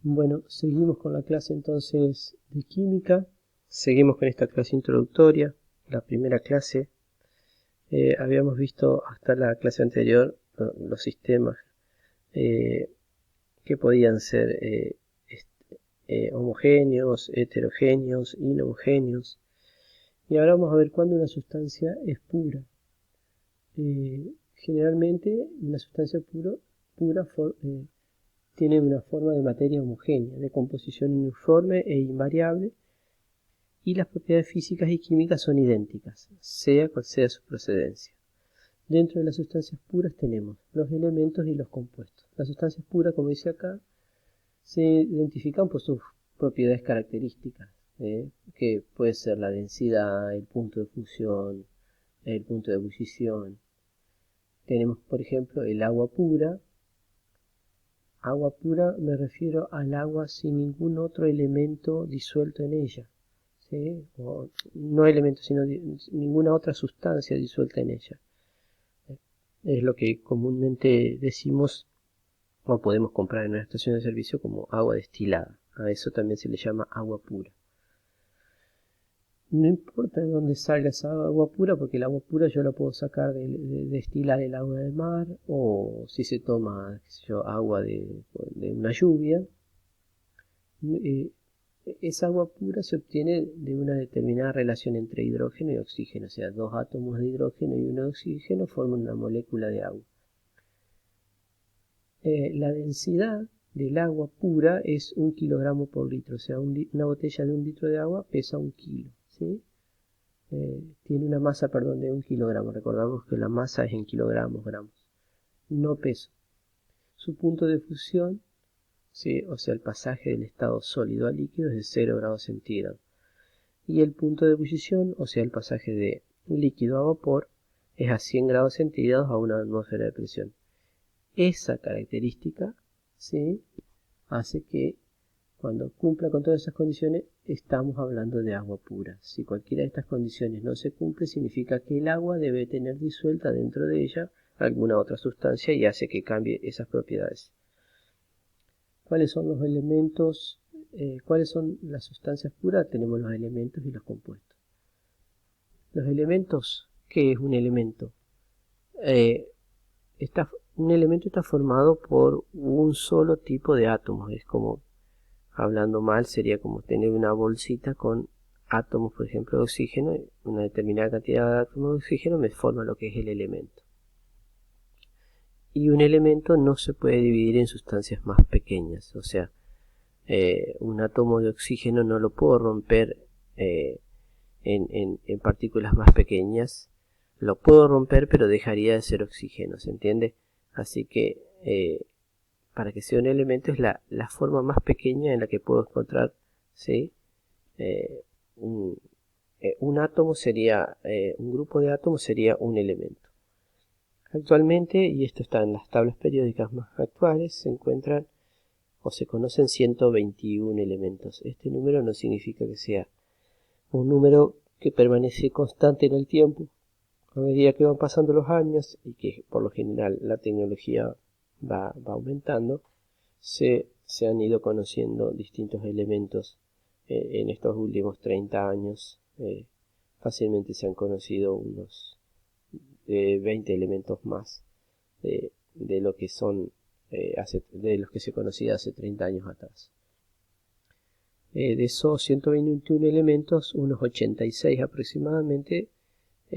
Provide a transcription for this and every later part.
Bueno, seguimos con la clase entonces de química. Seguimos con esta clase introductoria, la primera clase. Habíamos visto hasta la clase anterior los sistemas que podían ser homogéneos, heterogéneos, inhomogéneos. Y ahora vamos a ver cuándo una sustancia es pura. Generalmente una sustancia pura tiene una forma de materia homogénea, de composición uniforme e invariable, y las propiedades físicas y químicas son idénticas, sea cual sea su procedencia. Dentro de las sustancias puras tenemos los elementos y los compuestos. Las sustancias puras, como dice acá, se identifican por sus propiedades características, que puede ser la densidad, el punto de fusión, el punto de ebullición. Tenemos, por ejemplo, el agua pura. Agua pura me refiero al agua sin ningún otro elemento disuelto en ella. ¿Sí? O no elemento, sino ninguna otra sustancia disuelta en ella. Es lo que comúnmente decimos o podemos comprar en una estación de servicio como agua destilada. A eso también se le llama agua pura. No importa de dónde salga esa agua pura, porque el agua pura yo la puedo sacar de destilar el agua del mar, o si se toma, qué sé yo, agua de una lluvia. Esa agua pura se obtiene de una determinada relación entre hidrógeno y oxígeno, o sea, dos átomos de hidrógeno y uno de oxígeno forman una molécula de agua. La densidad del agua pura es 1 kilogramo por litro, o sea, una botella de 1 litro de agua pesa 1 kilo, ¿sí? Tiene una masa, perdón, de 1 kilogramo. Recordamos que la masa es en kilogramos, gramos, no peso. Su punto de fusión, ¿sí? O sea, el pasaje del estado sólido a líquido es de 0 grados centígrados. Y el punto de ebullición, o sea, el pasaje de líquido a vapor, es a 100 grados centígrados a una atmósfera de presión. Esa característica, ¿sí?, hace que cuando cumpla con todas esas condiciones estamos hablando de agua pura. Si cualquiera de estas condiciones no se cumple, significa que el agua debe tener disuelta dentro de ella alguna otra sustancia y hace que cambie esas propiedades. ¿Cuáles son los elementos? ¿Cuáles son las sustancias puras? Tenemos los elementos y los compuestos. Los elementos, ¿qué es un elemento? Un elemento está formado por un solo tipo de átomos. Es como, hablando mal, sería como tener una bolsita con átomos, por ejemplo, de oxígeno. Una determinada cantidad de átomos de oxígeno me forma lo que es el elemento. Y un elemento no se puede dividir en sustancias más pequeñas. O sea, un átomo de oxígeno no lo puedo romper en partículas más pequeñas. Lo puedo romper, pero dejaría de ser oxígeno, ¿se entiende? Así que para que sea un elemento es la forma más pequeña en la que puedo encontrar, ¿sí? Un átomo sería, un grupo de átomos sería un elemento. Actualmente, y esto está en las tablas periódicas más actuales, se encuentran o se conocen 121 elementos. Este número no significa que sea un número que permanece constante en el tiempo a medida que van pasando los años y que por lo general la tecnología va aumentando. Se han ido conociendo distintos elementos en estos últimos 30 años. Fácilmente se han conocido unos 20 elementos más de lo que son de los que se conocía hace 30 años atrás. De esos 121 elementos, unos 86 aproximadamente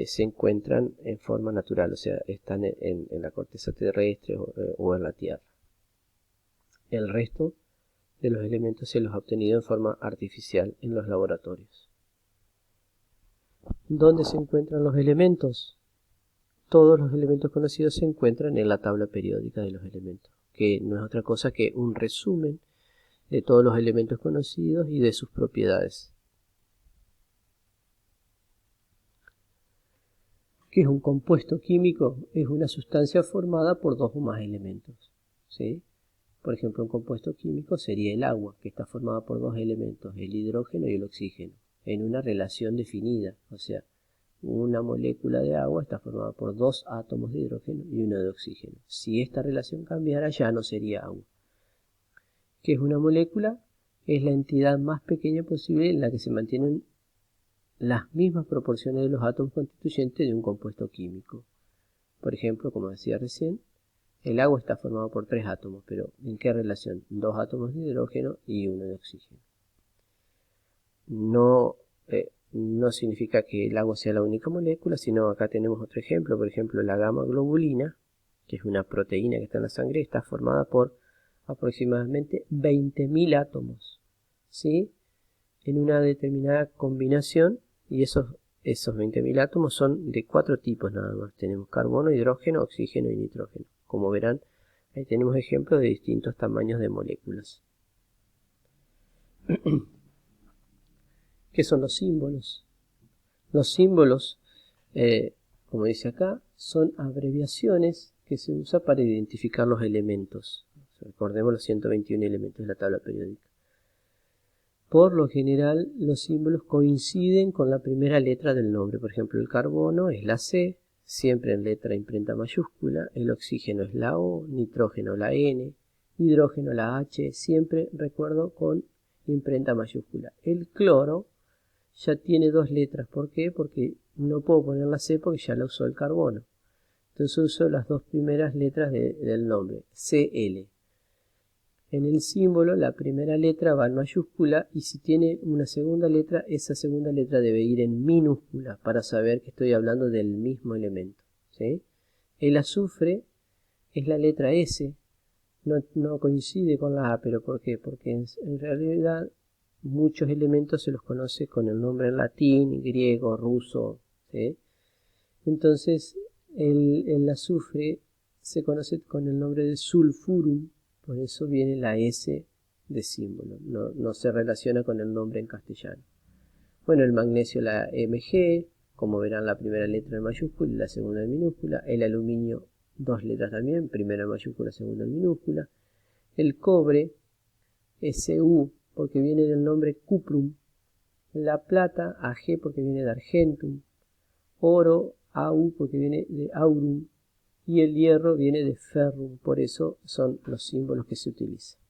se encuentran en forma natural, o sea, están en la corteza terrestre o en la Tierra. El resto de los elementos se los ha obtenido en forma artificial en los laboratorios. ¿Dónde se encuentran los elementos? Todos los elementos conocidos se encuentran en la tabla periódica de los elementos, que no es otra cosa que un resumen de todos los elementos conocidos y de sus propiedades. ¿Qué es un compuesto químico? Es una sustancia formada por dos o más elementos, ¿sí? Por ejemplo, un compuesto químico sería el agua, que está formada por dos elementos, el hidrógeno y el oxígeno, en una relación definida. O sea, una molécula de agua está formada por dos átomos de hidrógeno y uno de oxígeno. Si esta relación cambiara, ya no sería agua. ¿Qué es una molécula? Es la entidad más pequeña posible en la que se mantienen las mismas proporciones de los átomos constituyentes de un compuesto químico. Por ejemplo, como decía recién, el agua está formado por 3 átomos, pero ¿en qué relación? 2 átomos de hidrógeno y 1 de oxígeno. No significa que el agua sea la única molécula, sino acá tenemos otro ejemplo, por ejemplo la gamma globulina, que es una proteína que está en la sangre, está formada por aproximadamente 20.000 átomos, ¿sí? En una determinada combinación, y esos 20.000 átomos son de 4 tipos nada más. Tenemos carbono, hidrógeno, oxígeno y nitrógeno. Como verán, ahí tenemos ejemplos de distintos tamaños de moléculas. ¿Qué son los símbolos? Los símbolos, como dice acá, son abreviaciones que se usan para identificar los elementos. Recordemos los 121 elementos de la tabla periódica. Por lo general, los símbolos coinciden con la primera letra del nombre. Por ejemplo, el carbono es la C, siempre en letra imprenta mayúscula. El oxígeno es la O, nitrógeno la N, hidrógeno la H, siempre recuerdo con imprenta mayúscula. El cloro ya tiene 2 letras. ¿Por qué? Porque no puedo poner la C porque ya la usó el carbono. Entonces uso las 2 primeras letras del nombre, Cl. En el símbolo la primera letra va en mayúscula y si tiene una segunda letra, esa segunda letra debe ir en minúscula para saber que estoy hablando del mismo elemento, ¿sí? El azufre es la letra S, no coincide con la A, pero ¿por qué? Porque en realidad muchos elementos se los conoce con el nombre en latín, griego, ruso, ¿sí? Entonces el azufre se conoce con el nombre de sulfurum. Por eso viene la S de símbolo, no se relaciona con el nombre en castellano. Bueno, el magnesio la Mg, como verán la primera letra en mayúscula y la segunda en minúscula. El aluminio 2 letras también, primera en mayúscula, segunda en minúscula. El cobre Su, porque viene del nombre cuprum. La plata Ag, porque viene de argentum. Oro Au, porque viene de aurum. Y el hierro viene de ferrum, por eso son los símbolos que se utilizan.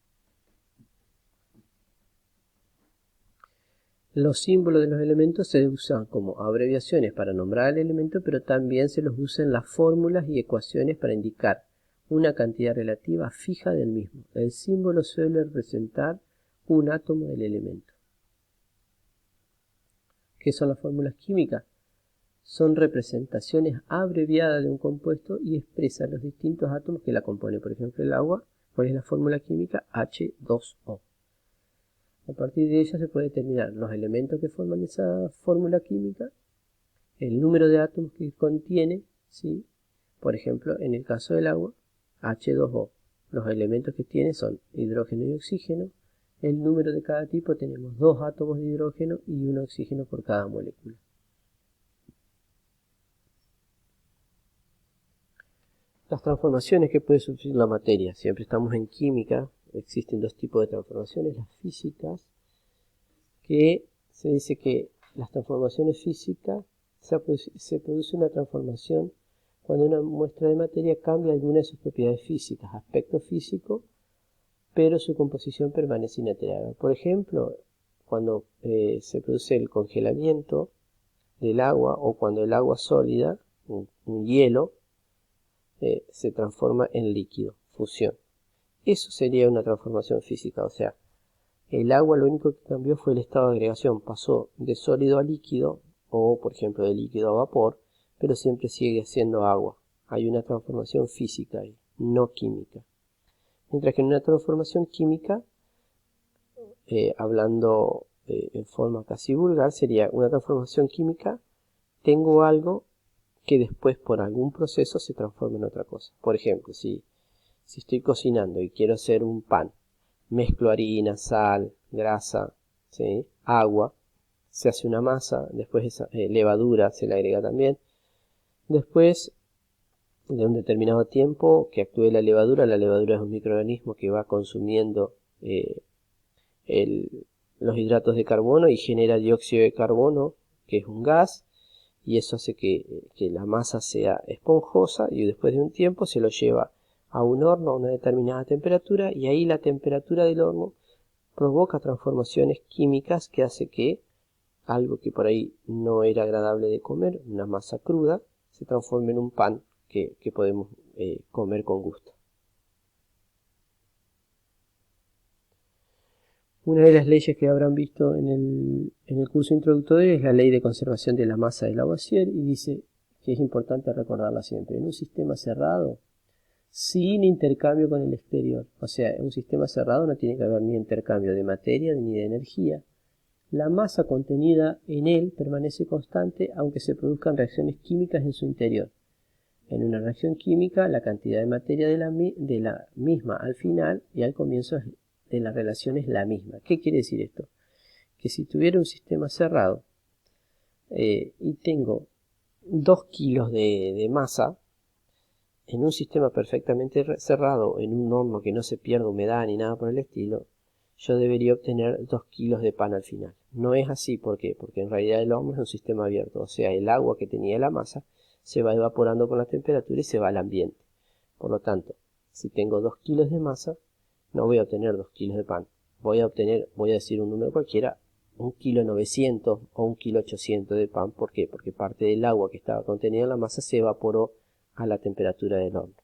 Los símbolos de los elementos se usan como abreviaciones para nombrar el elemento, pero también se los usa en las fórmulas y ecuaciones para indicar una cantidad relativa fija del mismo. El símbolo suele representar un átomo del elemento. ¿Qué son las fórmulas químicas? Son representaciones abreviadas de un compuesto y expresan los distintos átomos que la componen. Por ejemplo, el agua, ¿cuál es la fórmula química? H2O. A partir de ella se puede determinar los elementos que forman esa fórmula química, el número de átomos que contiene, ¿sí? Por ejemplo, en el caso del agua, H2O. Los elementos que tiene son hidrógeno y oxígeno. El número de cada tipo tenemos 2 átomos de hidrógeno y 1 oxígeno por cada molécula. Las transformaciones que puede sufrir la materia. Siempre estamos en química. Existen 2 tipos de transformaciones. Las físicas, que se dice que las transformaciones físicas se produce una transformación cuando una muestra de materia cambia alguna de sus propiedades físicas, aspecto físico, pero su composición permanece inalterable. Por ejemplo, cuando se produce el congelamiento del agua o cuando el agua sólida, un hielo, se transforma en líquido, fusión. Eso sería una transformación física, o sea, el agua lo único que cambió fue el estado de agregación, pasó de sólido a líquido o por ejemplo de líquido a vapor, pero siempre sigue siendo agua. Hay una transformación física ahí, no química. Mientras que en una transformación química, hablando en forma casi vulgar, sería una transformación química, tengo algo que después por algún proceso se transforma en otra cosa. Por ejemplo, si estoy cocinando y quiero hacer un pan, mezclo harina, sal, grasa, ¿sí? Agua, se hace una masa, después esa levadura se le agrega también. Después de un determinado tiempo que actúe la levadura es un microorganismo que va consumiendo los hidratos de carbono y genera dióxido de carbono, que es un gas, y eso hace que la masa sea esponjosa y después de un tiempo se lo lleva a un horno a una determinada temperatura, y ahí la temperatura del horno provoca transformaciones químicas que hace que algo que por ahí no era agradable de comer, una masa cruda, se transforme en un pan que podemos comer con gusto. Una de las leyes que habrán visto en el curso introductorio es la ley de conservación de la masa de Lavoisier, y dice que es importante recordarla siempre. En un sistema cerrado, sin intercambio con el exterior, o sea, en un sistema cerrado no tiene que haber ni intercambio de materia ni de energía, la masa contenida en él permanece constante aunque se produzcan reacciones químicas en su interior. En una reacción química, la cantidad de materia de la misma al final y al comienzo de la relación es la misma. ¿Qué quiere decir esto? Que si tuviera un sistema cerrado y tengo 2 kilos de masa, en un sistema perfectamente cerrado, en un horno que no se pierda humedad ni nada por el estilo, yo debería obtener 2 kilos de pan al final. No es así, ¿por qué? Porque en realidad el horno es un sistema abierto, o sea, el agua que tenía la masa se va evaporando con la temperatura y se va al ambiente. Por lo tanto, si tengo 2 kilos de masa, no voy a obtener 2 kilos de pan. Voy a decir un número cualquiera, 1,9 kg o 1,8 kg de pan. ¿Por qué? Porque parte del agua que estaba contenida en la masa se evaporó a la temperatura del horno.